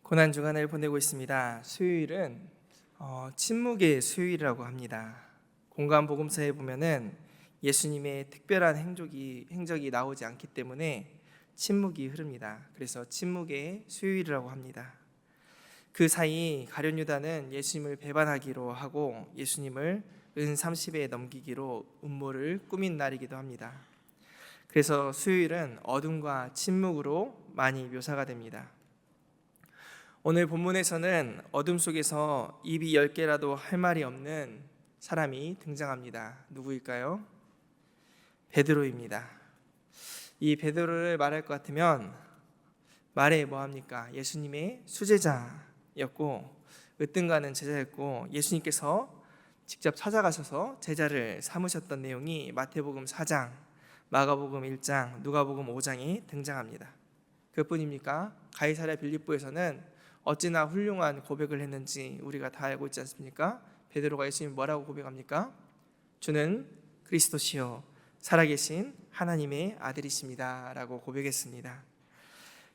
고난 주간을 보내고 있습니다. 수요일은 침묵의 수요일이라고 합니다. 공간 복음서에 보면은 예수님의 특별한 행적이 나오지 않기 때문에 침묵이 흐릅니다. 그래서 침묵의 수요일이라고 합니다. 그 사이 가룟 유다는 예수님을 배반하기로 하고 예수님을 은 30에 넘기기로 음모를 꾸민 날이기도 합니다. 그래서 수요일은 어둠과 침묵으로 많이 묘사가 됩니다. 오늘 본문에서는 어둠 속에서 입이 10개라도 할 말이 없는 사람이 등장합니다. 누구일까요? 베드로입니다. 이 베드로를 말할 것 같으면 말해 뭐합니까? 예수님의 수제자였고 으뜸가는 제자였고 예수님께서 직접 찾아가셔서 제자를 삼으셨던 내용이 마태복음 4장, 마가복음 1장, 누가복음 5장에 등장합니다. 그뿐입니까? 가이사랴 빌립보에서는 어찌나 훌륭한 고백을 했는지 우리가 다 알고 있지 않습니까? 베드로가 예수님 뭐라고 고백합니까? 주는 그리스도시요 살아계신 하나님의 아들이십니다 라고 고백했습니다.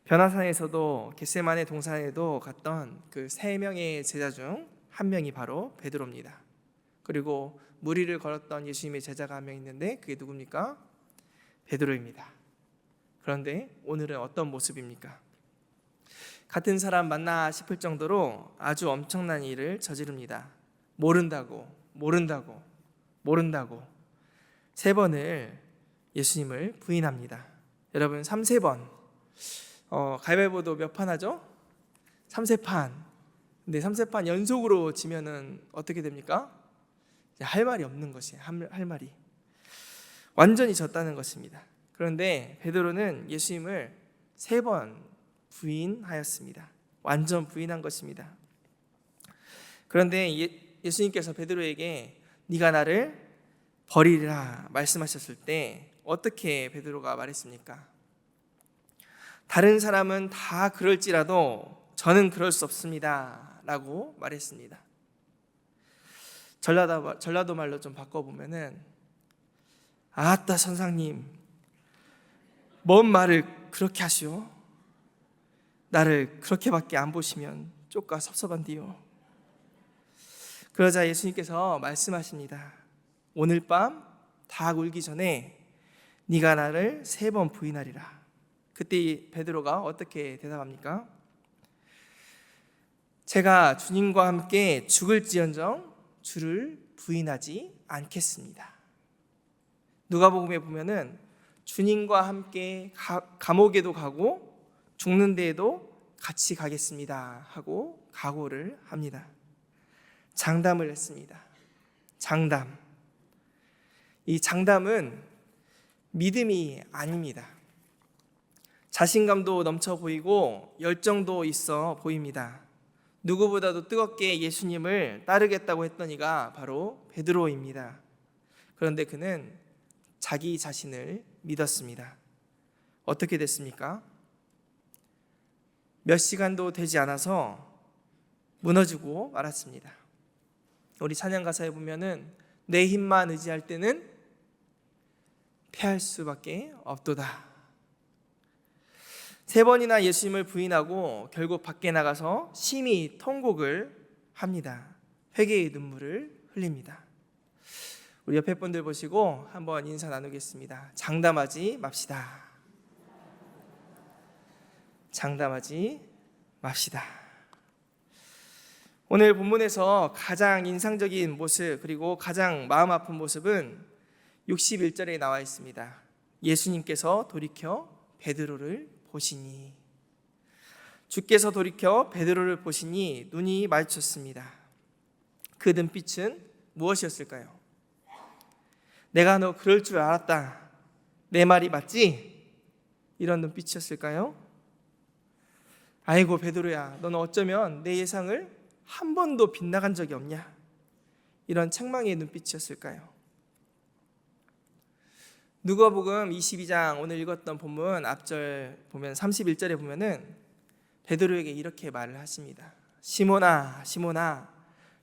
변화산에서도 겟세마네 동산에도 갔던 그 3명의 제자 중 한 명이 바로 베드로입니다. 그리고 무리를 걸었던 예수님의 제자가 한 명 있는데 그게 누굽니까? 베드로입니다. 그런데 오늘은 어떤 모습입니까? 같은 사람 맞나 싶을 정도로 아주 엄청난 일을 저지릅니다. 모른다고 3번을 예수님을 부인합니다. 여러분 3번 가위바위보도 몇 판 하죠? 3판. 근데 3판 연속으로 지면은 어떻게 됩니까? 할 말이 없는 것이에요. 할 말이 완전히 졌다는 것입니다. 그런데 베드로는 예수님을 3번 부인하였습니다. 완전 부인한 것입니다. 그런데 예수님께서 베드로에게 네가 나를 버리라 말씀하셨을 때 어떻게 베드로가 말했습니까? 다른 사람은 다 그럴지라도 저는 그럴 수 없습니다 라고 말했습니다. 전라도 말로 좀 바꿔보면은 아따 선생님 뭔 말을 그렇게 하시오? 나를 그렇게밖에 안 보시면 쪼까 섭섭한디요. 그러자 예수님께서 말씀하십니다. 오늘 밤 닭 울기 전에 네가 나를 3번 부인하리라. 그때 베드로가 어떻게 대답합니까? 제가 주님과 함께 죽을지언정 주를 부인하지 않겠습니다. 누가복음에 보면은 주님과 함께 감옥에도 가고 죽는 데에도 같이 가겠습니다 하고 각오를 합니다. 장담을 했습니다. 장담. 이 장담은 믿음이 아닙니다. 자신감도 넘쳐 보이고 열정도 있어 보입니다. 누구보다도 뜨겁게 예수님을 따르겠다고 했던 이가 바로 베드로입니다. 그런데 그는 자기 자신을 믿었습니다. 어떻게 됐습니까? 몇 시간도 되지 않아서 무너지고 말았습니다. 우리 찬양 가사에 보면은 내 힘만 의지할 때는 패할 수밖에 없도다. 3번이나 예수님을 부인하고 결국 밖에 나가서 심히 통곡을 합니다. 회개의 눈물을 흘립니다. 우리 옆에 분들 보시고 한번 인사 나누겠습니다. 장담하지 맙시다. 장담하지 맙시다. 오늘 본문에서 가장 인상적인 모습 그리고 가장 마음 아픈 모습은 61절에 나와 있습니다. 예수님께서 돌이켜 베드로를 보시니 주께서 돌이켜 베드로를 보시니 눈이 마주쳤습니다. 그 눈빛은 무엇이었을까요? 내가 너 그럴 줄 알았다. 내 말이 맞지? 이런 눈빛이었을까요? 아이고 베드로야, 너는 어쩌면 내 예상을 한 번도 빗나간 적이 없냐? 이런 책망의 눈빛이었을까요? 누가복음 22장 오늘 읽었던 본문 앞절 보면 31절에 보면은 베드로에게 이렇게 말을 하십니다. 시몬아 시몬아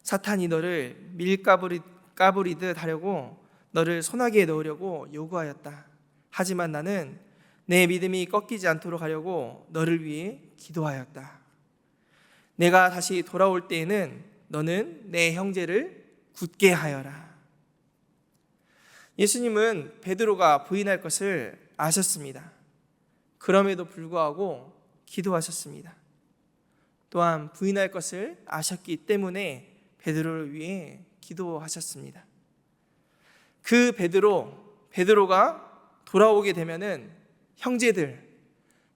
사탄이 너를 밀가부리듯 하려고 너를 소나기에 넣으려고 요구하였다. 하지만 나는 내 믿음이 꺾이지 않도록 하려고 너를 위해 기도하였다. 내가 다시 돌아올 때에는 너는 내 형제를 굳게 하여라. 예수님은 베드로가 부인할 것을 아셨습니다. 그럼에도 불구하고 기도하셨습니다. 또한 부인할 것을 아셨기 때문에 베드로를 위해 기도하셨습니다. 그 베드로가 돌아오게 되면은 형제들,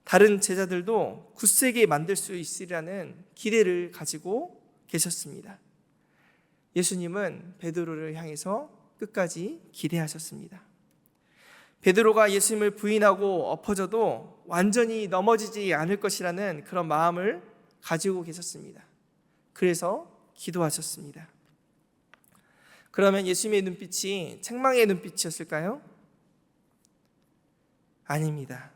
다른 제자들도 굳세게 만들 수 있으리라는 기대를 가지고 계셨습니다. 예수님은 베드로를 향해서 끝까지 기대하셨습니다. 베드로가 예수님을 부인하고 엎어져도 완전히 넘어지지 않을 것이라는 그런 마음을 가지고 계셨습니다. 그래서 기도하셨습니다. 그러면 예수님의 눈빛이 책망의 눈빛이었을까요? 아닙니다.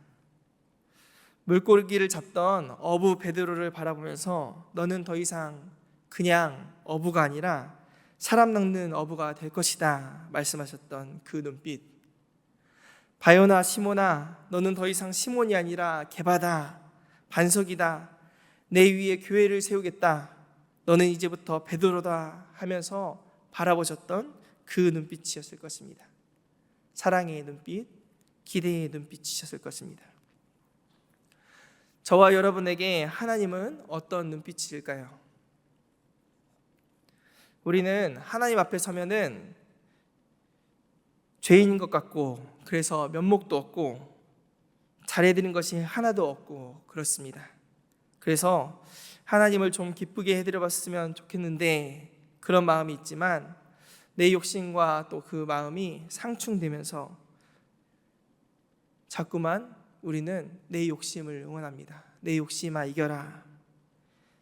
물고기를 잡던 어부 베드로를 바라보면서 너는 더 이상 그냥 어부가 아니라 사람 낚는 어부가 될 것이다 말씀하셨던 그 눈빛. 바요나 시몬아, 너는 더 이상 시몬이 아니라 게바다, 반석이다. 내 위에 교회를 세우겠다. 너는 이제부터 베드로다 하면서 바라보셨던 그 눈빛이었을 것입니다. 사랑의 눈빛, 기대의 눈빛이셨을 것입니다. 저와 여러분에게 하나님은 어떤 눈빛일까요? 우리는 하나님 앞에 서면은 죄인인 것 같고, 그래서 면목도 없고 잘해드린 것이 하나도 없고 그렇습니다. 그래서 하나님을 좀 기쁘게 해드려봤으면 좋겠는데 그런 마음이 있지만 내 욕심과 또 그 마음이 상충되면서 자꾸만 우리는 내 욕심을 응원합니다. 내 욕심아 이겨라.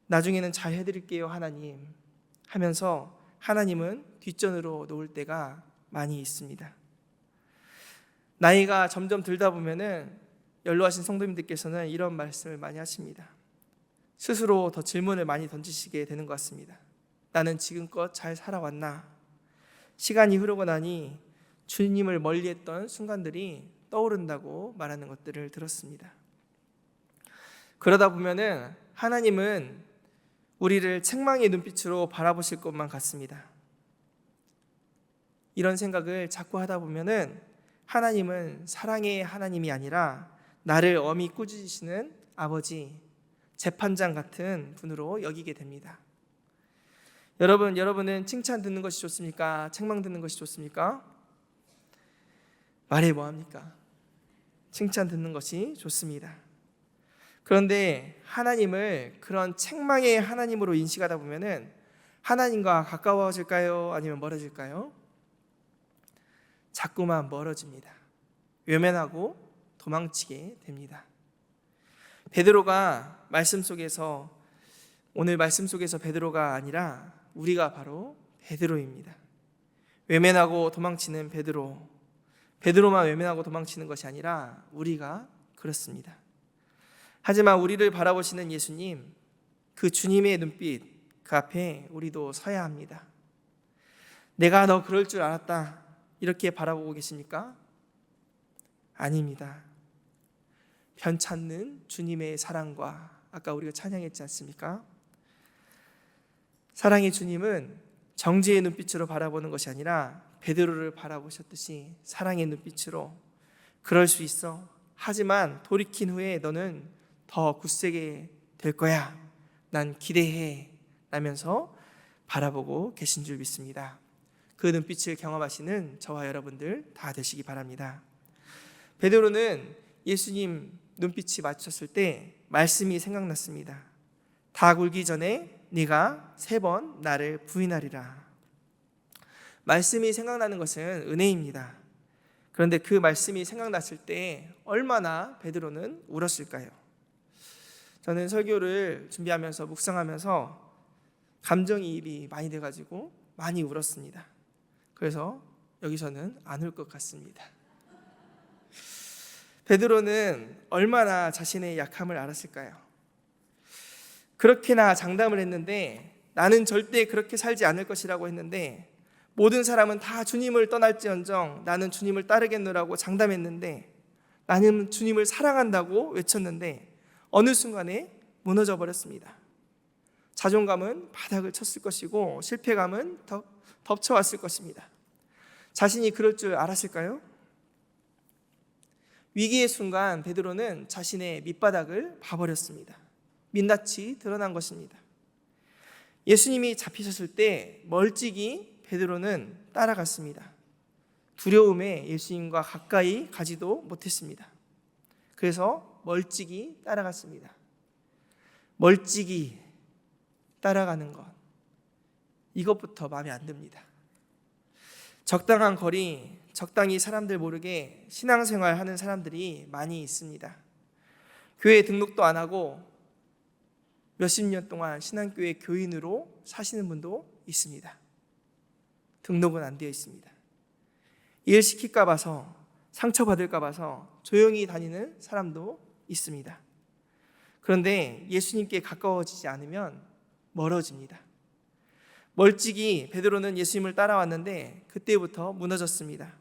나중에는 잘 해드릴게요 하나님 하면서 하나님은 뒷전으로 놓을 때가 많이 있습니다. 나이가 점점 들다 보면은 연로하신 성도님들께서는 이런 말씀을 많이 하십니다. 스스로 더 질문을 많이 던지시게 되는 것 같습니다. 나는 지금껏 잘 살아왔나? 시간이 흐르고 나니 주님을 멀리했던 순간들이 떠오른다고 말하는 것들을 들었습니다. 그러다 보면은 하나님은 우리를 책망의 눈빛으로 바라보실 것만 같습니다. 이런 생각을 자꾸 하다 보면은 하나님은 사랑의 하나님이 아니라 나를 엄히 꾸짖으시는 아버지, 재판장 같은 분으로 여기게 됩니다. 여러분은 칭찬 듣는 것이 좋습니까? 책망 듣는 것이 좋습니까? 말해 뭐합니까? 칭찬 듣는 것이 좋습니다. 그런데 하나님을 그런 책망의 하나님으로 인식하다 보면은 하나님과 가까워질까요? 아니면 멀어질까요? 자꾸만 멀어집니다. 외면하고 도망치게 됩니다. 베드로가 오늘 말씀 속에서 베드로가 아니라 우리가 바로 베드로입니다. 외면하고 도망치는 베드로만 외면하고 도망치는 것이 아니라 우리가 그렇습니다. 하지만 우리를 바라보시는 예수님, 그 주님의 눈빛, 그 앞에 우리도 서야 합니다. 내가 너 그럴 줄 알았다 이렇게 바라보고 계십니까? 아닙니다. 편찮는 주님의 사랑과 아까 우리가 찬양했지 않습니까? 사랑의 주님은 정죄의 눈빛으로 바라보는 것이 아니라 베드로를 바라보셨듯이 사랑의 눈빛으로 그럴 수 있어. 하지만 돌이킨 후에 너는 더 굳세게 될 거야. 난 기대해. 라면서 바라보고 계신 줄 믿습니다. 그 눈빛을 경험하시는 저와 여러분들 다 되시기 바랍니다. 베드로는 예수님 눈빛이 맞췄을 때 말씀이 생각났습니다. 다 굴기 전에 네가 3번 나를 부인하리라. 말씀이 생각나는 것은 은혜입니다. 그런데 그 말씀이 생각났을 때 얼마나 베드로는 울었을까요? 저는 설교를 준비하면서 묵상하면서 감정이입이 많이 돼가지고 많이 울었습니다. 그래서 여기서는 안 울 것 같습니다. 베드로는 얼마나 자신의 약함을 알았을까요? 그렇게나 장담을 했는데 나는 절대 그렇게 살지 않을 것이라고 했는데 모든 사람은 다 주님을 떠날지언정 나는 주님을 따르겠노라고 장담했는데 나는 주님을 사랑한다고 외쳤는데 어느 순간에 무너져 버렸습니다. 자존감은 바닥을 쳤을 것이고 실패감은 덮쳐왔을 것입니다. 자신이 그럴 줄 알았을까요? 위기의 순간 베드로는 자신의 밑바닥을 봐버렸습니다. 민낯이 드러난 것입니다. 예수님이 잡히셨을 때 멀찍이 베드로는 따라갔습니다. 두려움에 예수님과 가까이 가지도 못했습니다. 그래서 멀찍이 따라갔습니다. 멀찍이 따라가는 것, 이것부터 마음에 안 듭니다. 적당한 거리, 적당히 사람들 모르게 신앙생활 하는 사람들이 많이 있습니다. 교회 등록도 안 하고 몇십 년 동안 신앙교회 교인으로 사시는 분도 있습니다. 등록은 안 되어 있습니다. 일 시킬까 봐서, 상처받을까 봐서 조용히 다니는 사람도 있습니다. 그런데 예수님께 가까워지지 않으면 멀어집니다. 멀찍이 베드로는 예수님을 따라왔는데 그때부터 무너졌습니다.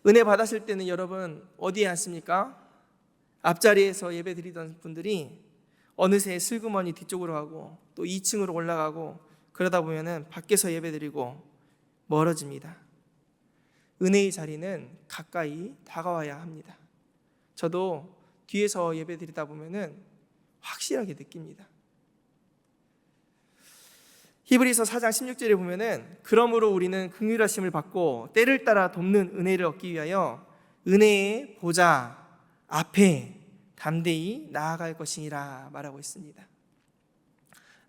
은혜 받았을 때는 여러분 어디에 앉습니까? 앞자리에서 예배 드리던 분들이 어느새 슬그머니 뒤쪽으로 가고 또 2층으로 올라가고 그러다 보면은 밖에서 예배 드리고 멀어집니다. 은혜의 자리는 가까이 다가와야 합니다. 저도 뒤에서 예배 드리다 보면은 확실하게 느낍니다. 히브리서 4장 16절에 보면은 그러므로 우리는 긍휼하심을 받고 때를 따라 돕는 은혜를 얻기 위하여 은혜의 보좌 앞에 담대히 나아갈 것이니라 말하고 있습니다.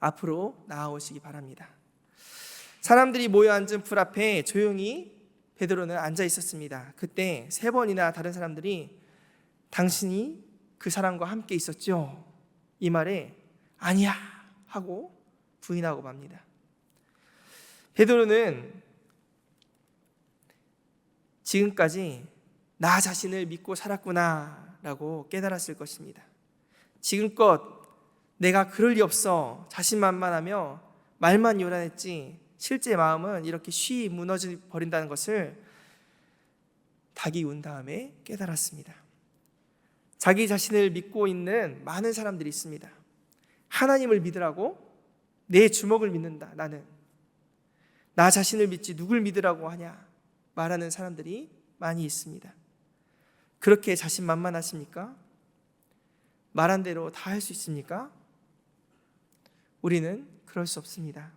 앞으로 나아오시기 바랍니다. 사람들이 모여 앉은 불 앞에 조용히 베드로는 앉아 있었습니다. 그때 3번이나 다른 사람들이 당신이 그 사람과 함께 있었죠? 이 말에 아니야 하고 부인하고 맙니다. 베드로는 지금까지 나 자신을 믿고 살았구나 라고 깨달았을 것입니다. 지금껏 내가 그럴 리 없어 자신만만하며 말만 요란했지 실제 마음은 이렇게 쉬이 무너져 버린다는 것을 닭이 운 다음에 깨달았습니다. 자기 자신을 믿고 있는 많은 사람들이 있습니다. 하나님을 믿으라고? 내 주먹을 믿는다. 나는 나 자신을 믿지 누굴 믿으라고 하냐 말하는 사람들이 많이 있습니다. 그렇게 자신만만하십니까? 말한 대로 다 할 수 있습니까? 우리는 그럴 수 없습니다.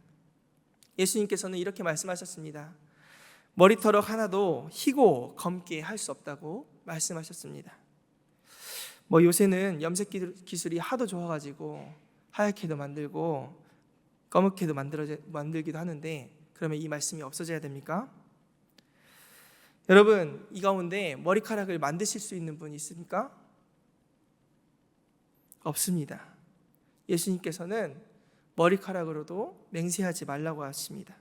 예수님께서는 이렇게 말씀하셨습니다. 머리털럭 하나도 희고 검게 할 수 없다고 말씀하셨습니다. 요새는 염색 기술이 하도 좋아가지고 하얗게도 만들고 검게 만들기도 하는데 그러면 이 말씀이 없어져야 됩니까? 여러분, 이 가운데 머리카락을 만드실 수 있는 분 있습니까? 없습니다. 예수님께서는 머리카락으로도 맹세하지 말라고 하십니다.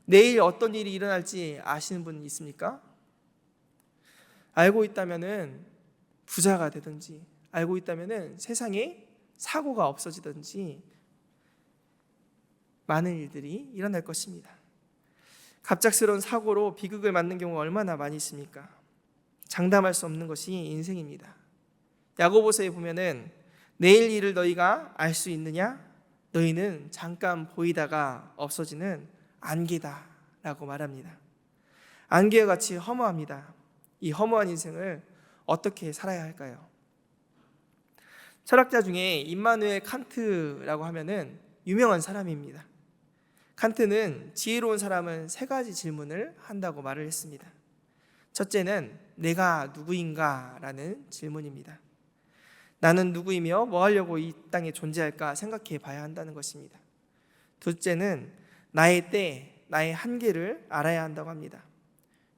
내일 어떤 일이 일어날지 아시는 분 있습니까? 알고 있다면은 부자가 되든지 알고 있다면은 세상에 사고가 없어지든지 많은 일들이 일어날 것입니다. 갑작스러운 사고로 비극을 맞는 경우가 얼마나 많이 있습니까? 장담할 수 없는 것이 인생입니다. 야고보서에 보면은 내일 일을 너희가 알 수 있느냐? 너희는 잠깐 보이다가 없어지는 안개다라고 말합니다. 안개와 같이 허무합니다. 이 허무한 인생을 어떻게 살아야 할까요? 철학자 중에 임마누엘 칸트라고 하면은 유명한 사람입니다. 칸트는 지혜로운 사람은 3가지 질문을 한다고 말을 했습니다. 첫째는 내가 누구인가? 라는 질문입니다. 나는 누구이며 뭐 하려고 이 땅에 존재할까 생각해 봐야 한다는 것입니다. 둘째는 나의 때, 나의 한계를 알아야 한다고 합니다.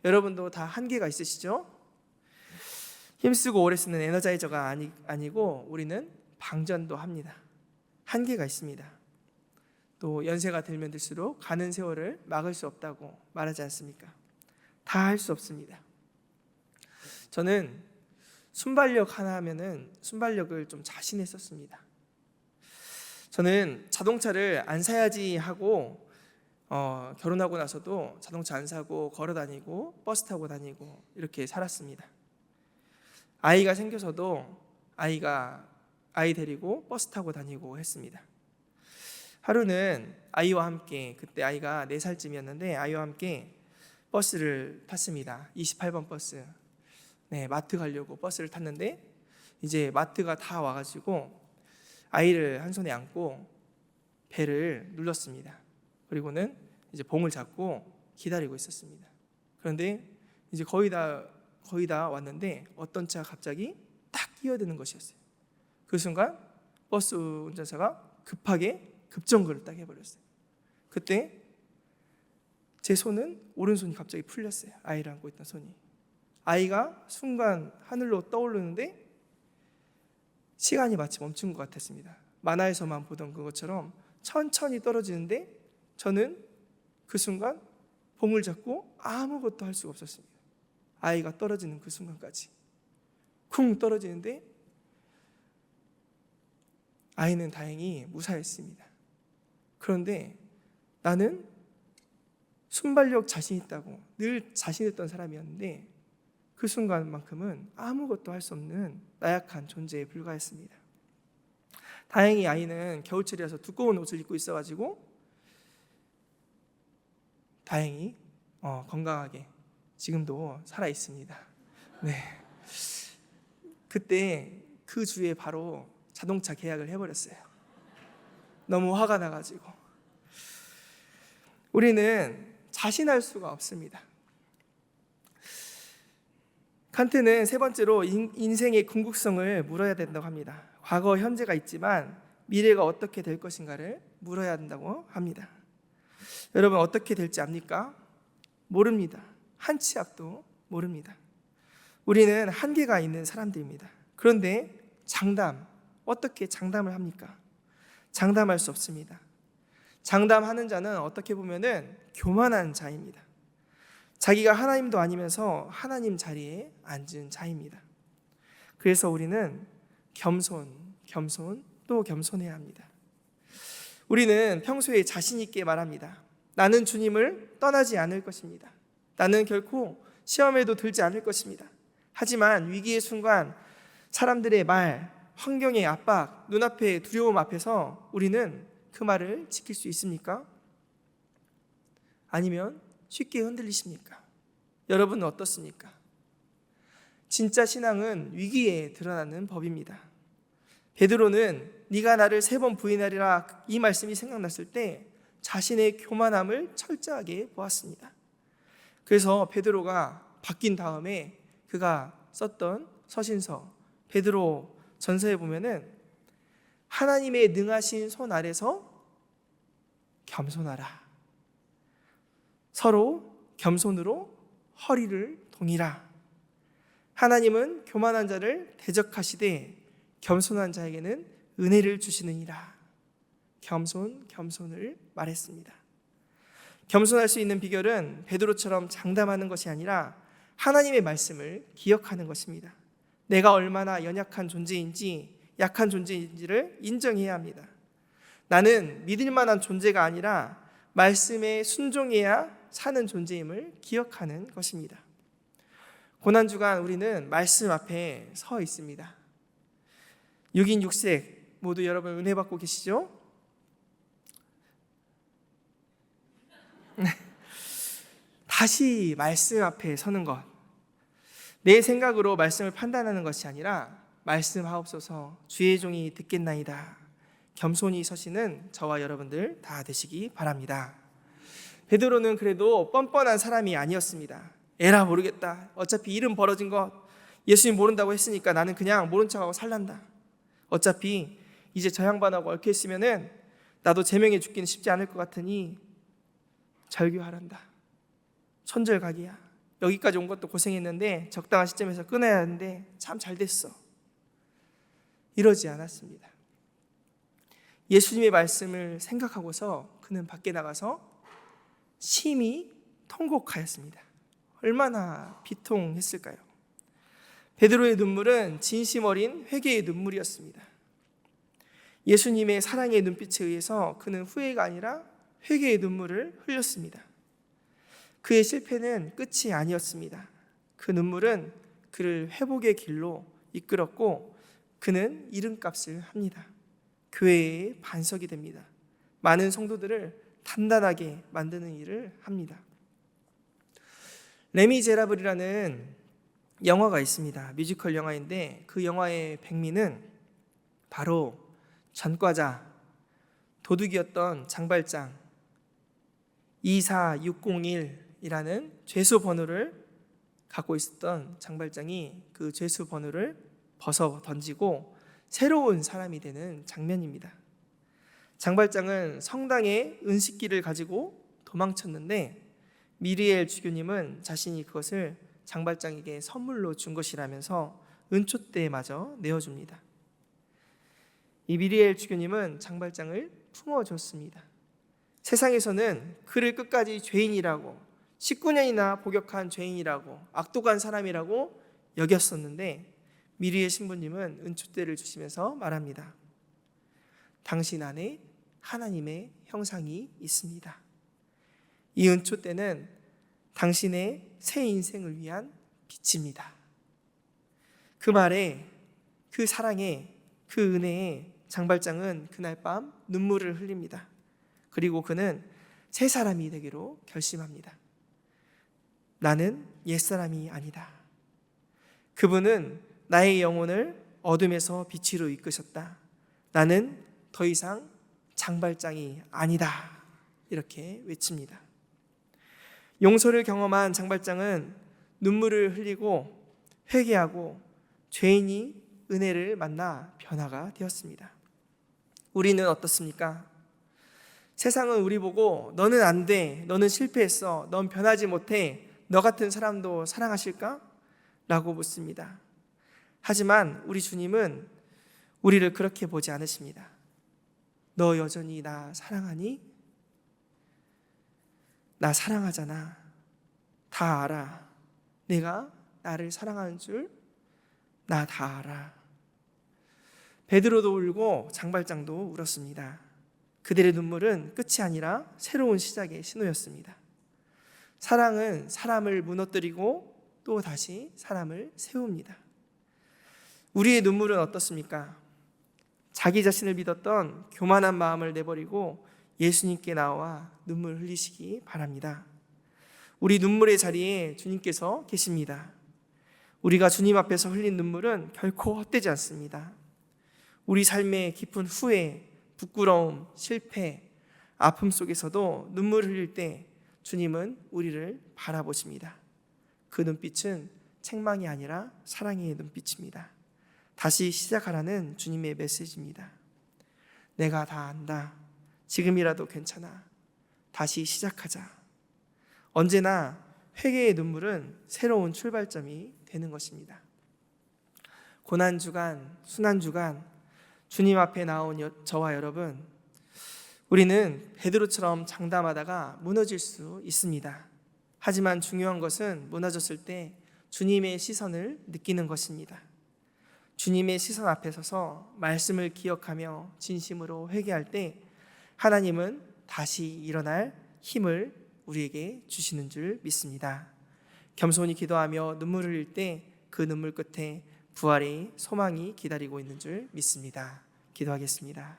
여러분도 다 한계가 있으시죠? 힘쓰고 오래 쓰는 에너자이저가 아니고 우리는 방전도 합니다. 한계가 있습니다. 또 연세가 들면 들수록 가는 세월을 막을 수 없다고 말하지 않습니까? 다 할 수 없습니다. 저는 순발력 하나 하면은 순발력을 좀 자신했었습니다. 저는 자동차를 안 사야지 하고 결혼하고 나서도 자동차 안 사고 걸어 다니고 버스 타고 다니고 이렇게 살았습니다. 아이가 생겨서도 아이 데리고 버스 타고 다니고 했습니다. 하루는 아이와 함께, 그때 아이가 4살쯤이었는데 아이와 함께 버스를 탔습니다. 28번 버스. 네, 마트 가려고 버스를 탔는데 이제 마트가 다 와가지고 아이를 한 손에 안고 배를 눌렀습니다. 그리고는 이제 봉을 잡고 기다리고 있었습니다. 그런데 이제 거의 다 왔는데 어떤 차가 갑자기 딱 끼어드는 것이었어요. 그 순간 버스 운전사가 급하게 급정거를 딱 해버렸어요. 그때 제 손은 오른손이 갑자기 풀렸어요. 아이를 안고 있던 손이. 아이가 순간 하늘로 떠오르는데 시간이 마치 멈춘 것 같았습니다. 만화에서만 보던 그것처럼 천천히 떨어지는데 저는 그 순간 봉을 잡고 아무것도 할 수가 없었습니다. 아이가 떨어지는 그 순간까지 쿵 떨어지는데 아이는 다행히 무사했습니다. 그런데 나는 순발력 자신 있다고 늘 자신했던 사람이었는데 그 순간만큼은 아무것도 할 수 없는 나약한 존재에 불과했습니다. 다행히 아이는 겨울철이라서 두꺼운 옷을 입고 있어가지고 다행히 건강하게 지금도 살아 있습니다. 네. 그때 그 주에 바로 자동차 계약을 해버렸어요. 너무 화가 나가지고. 우리는 자신할 수가 없습니다. 칸트는 세 번째로 인생의 궁극성을 물어야 된다고 합니다. 과거, 현재가 있지만 미래가 어떻게 될 것인가를 물어야 한다고 합니다. 여러분 어떻게 될지 압니까? 모릅니다. 한 치 앞도 모릅니다. 우리는 한계가 있는 사람들입니다. 그런데 어떻게 장담을 합니까? 장담할 수 없습니다. 장담하는 자는 어떻게 보면은 교만한 자입니다. 자기가 하나님도 아니면서 하나님 자리에 앉은 자입니다. 그래서 우리는 겸손 또 겸손해야 합니다. 우리는 평소에 자신 있게 말합니다. 나는 주님을 떠나지 않을 것입니다. 나는 결코 시험에도 들지 않을 것입니다. 하지만 위기의 순간 사람들의 말, 환경의 압박, 눈앞의 두려움 앞에서 우리는 그 말을 지킬 수 있습니까? 아니면 쉽게 흔들리십니까? 여러분은 어떻습니까? 진짜 신앙은 위기에 드러나는 법입니다. 베드로는 네가 나를 3번 부인하리라 이 말씀이 생각났을 때 자신의 교만함을 철저하게 보았습니다. 그래서 베드로가 바뀐 다음에 그가 썼던 서신서 베드로 전서에 보면은 하나님의 능하신 손 아래서 겸손하라. 서로 겸손으로 허리를 동이라. 하나님은 교만한 자를 대적하시되 겸손한 자에게는 은혜를 주시느니라. 겸손을 말했습니다. 겸손할 수 있는 비결은 베드로처럼 장담하는 것이 아니라 하나님의 말씀을 기억하는 것입니다. 내가 얼마나 연약한 존재인지 약한 존재인지를 인정해야 합니다. 나는 믿을 만한 존재가 아니라 말씀에 순종해야 사는 존재임을 기억하는 것입니다. 고난주간 우리는 말씀 앞에 서 있습니다. 6인 6색 모두 여러분 은혜 받고 계시죠? 다시 말씀 앞에 서는 것, 내 생각으로 말씀을 판단하는 것이 아니라 말씀하옵소서 주의 종이 듣겠나이다. 겸손히 서시는 저와 여러분들 다 되시기 바랍니다. 베드로는 그래도 뻔뻔한 사람이 아니었습니다. 에라 모르겠다. 어차피 일은 벌어진 것, 예수님 모른다고 했으니까 나는 그냥 모른 척하고 살란다. 어차피 이제 저 양반하고 얽혀 있으면은 나도 제명해 죽기는 쉽지 않을 것 같으니 절교하란다. 손절각이야. 여기까지 온 것도 고생했는데 적당한 시점에서 끊어야 하는데 참 잘 됐어. 이러지 않았습니다. 예수님의 말씀을 생각하고서 그는 밖에 나가서 심히 통곡하였습니다. 얼마나 비통했을까요? 베드로의 눈물은 진심 어린 회개의 눈물이었습니다. 예수님의 사랑의 눈빛에 의해서 그는 후회가 아니라 회개의 눈물을 흘렸습니다. 그의 실패는 끝이 아니었습니다. 그 눈물은 그를 회복의 길로 이끌었고 그는 이름값을 합니다. 교회의 반석이 됩니다. 많은 성도들을 단단하게 만드는 일을 합니다. 레미제라블이라는 영화가 있습니다. 뮤지컬 영화인데 그 영화의 백미는 바로 전과자, 도둑이었던 장발장 24601이라는 죄수 번호를 갖고 있었던 장발장이 그 죄수 번호를 벗어 던지고 새로운 사람이 되는 장면입니다. 장발장은 성당에 은식기를 가지고 도망쳤는데 미리엘 주교님은 자신이 그것을 장발장에게 선물로 준 것이라면서 은촛대마저 내어줍니다. 이 미리엘 주교님은 장발장을 품어줬습니다. 세상에서는 그를 끝까지 죄인이라고, 19년이나 복역한 죄인이라고, 악독한 사람이라고 여겼었는데 미리엘 신부님은 은촛대를 주시면서 말합니다. 당신 안에 하나님의 형상이 있습니다. 이 은촛대는 당신의 새 인생을 위한 빛입니다. 그 말에, 그 사랑에, 그 은혜에 장발장은 그날 밤 눈물을 흘립니다. 그리고 그는 새 사람이 되기로 결심합니다. 나는 옛사람이 아니다. 그분은 나의 영혼을 어둠에서 빛으로 이끄셨다. 나는 더 이상 장발장이 아니다. 이렇게 외칩니다. 용서를 경험한 장발장은 눈물을 흘리고 회개하고 죄인이 은혜를 만나 변화가 되었습니다. 우리는 어떻습니까? 세상은 우리 보고 너는 안 돼, 너는 실패했어, 넌 변하지 못해, 너 같은 사람도 사랑하실까? 라고 묻습니다. 하지만 우리 주님은 우리를 그렇게 보지 않으십니다. 너 여전히 나 사랑하니? 나 사랑하잖아. 다 알아. 내가 나를 사랑하는 줄 나 다 알아. 베드로도 울고 장발장도 울었습니다. 그들의 눈물은 끝이 아니라 새로운 시작의 신호였습니다. 사랑은 사람을 무너뜨리고 또 다시 사람을 세웁니다. 우리의 눈물은 어떻습니까? 자기 자신을 믿었던 교만한 마음을 내버리고 예수님께 나와 눈물 흘리시기 바랍니다. 우리 눈물의 자리에 주님께서 계십니다. 우리가 주님 앞에서 흘린 눈물은 결코 헛되지 않습니다. 우리 삶의 깊은 후회, 부끄러움, 실패, 아픔 속에서도 눈물 흘릴 때 주님은 우리를 바라보십니다. 그 눈빛은 책망이 아니라 사랑의 눈빛입니다. 다시 시작하라는 주님의 메시지입니다. 내가 다 안다. 지금이라도 괜찮아. 다시 시작하자. 언제나 회개의 눈물은 새로운 출발점이 되는 것입니다. 고난주간, 순환주간 주님 앞에 나온 저와 여러분, 우리는 베드로처럼 장담하다가 무너질 수 있습니다. 하지만 중요한 것은 무너졌을 때 주님의 시선을 느끼는 것입니다. 주님의 시선 앞에 서서 말씀을 기억하며 진심으로 회개할 때 하나님은 다시 일어날 힘을 우리에게 주시는 줄 믿습니다. 겸손히 기도하며 눈물을 흘릴 때 그 눈물 끝에 부활의 소망이 기다리고 있는 줄 믿습니다. 기도하겠습니다.